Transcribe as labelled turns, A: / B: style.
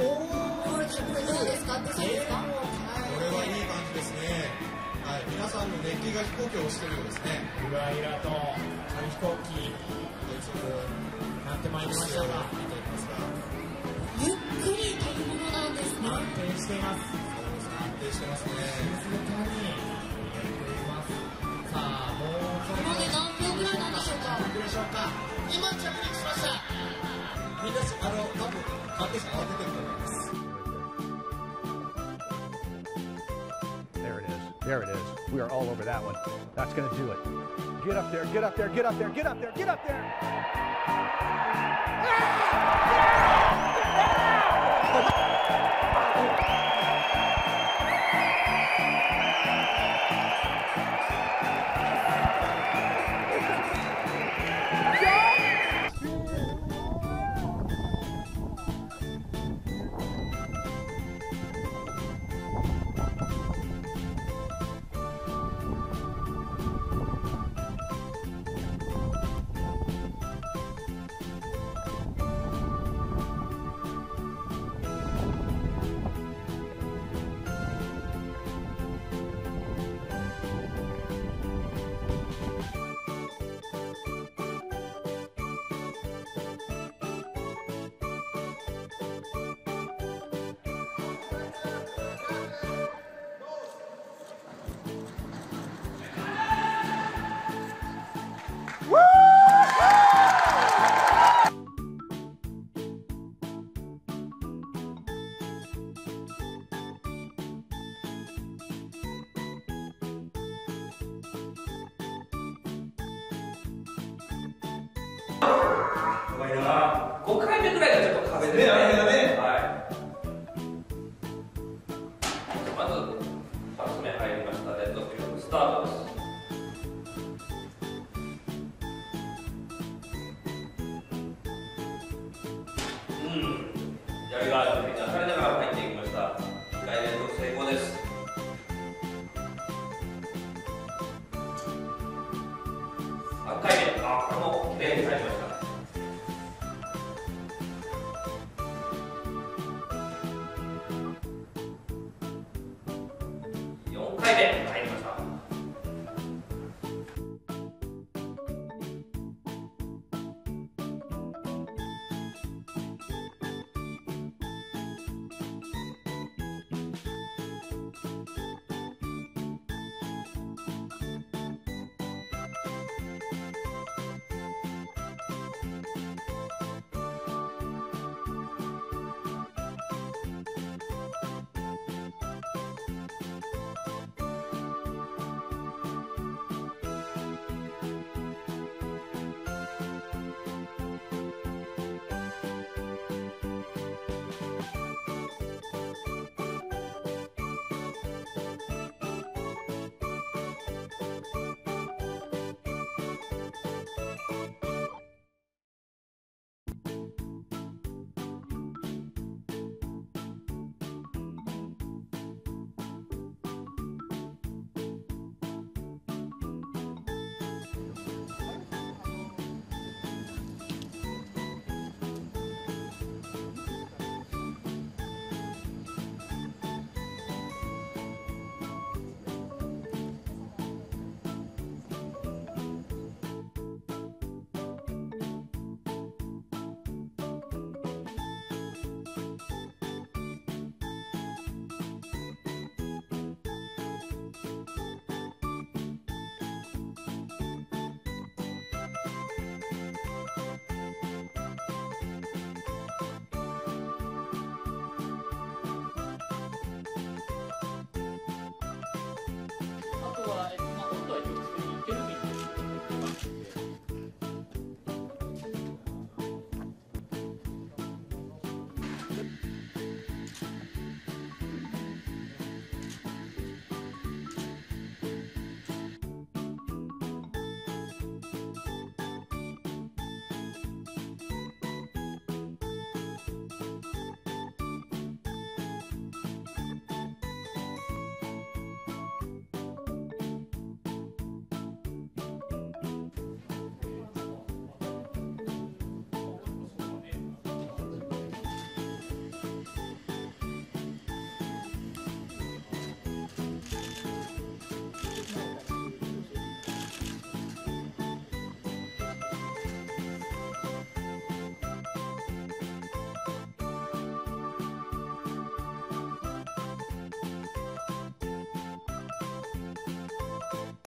A: おお、これどうですか？ってそうですか？
B: これはいい感じですね。はい、皆さんの熱気が飛行機を押してるようですね。
C: ゆらゆらと紙飛行機なってまいりましたが、
B: 見ていますが、
A: ゆっくり飛ぶものなんですね。
C: 安定しています。
B: 安定してますね。
C: 静かにやっています。さあ、もうそろ
A: まで何秒ぐらいなんでしょうか？
C: いくでしょうか。
B: 今着陸しました。みんな多分関係者慌ててると思います。
D: There it is. We are all over that one. That's going to do it. Get up there, get up there, get up there, get up there, get up there.5
E: 回目ぐらいがちょっと壁ですね。はい。まず2つ目入りました。レッドフィールドスタートです。やりが出されながら入っていきました。2回連続成功です。3回目、これもきれいに入りました。4回目。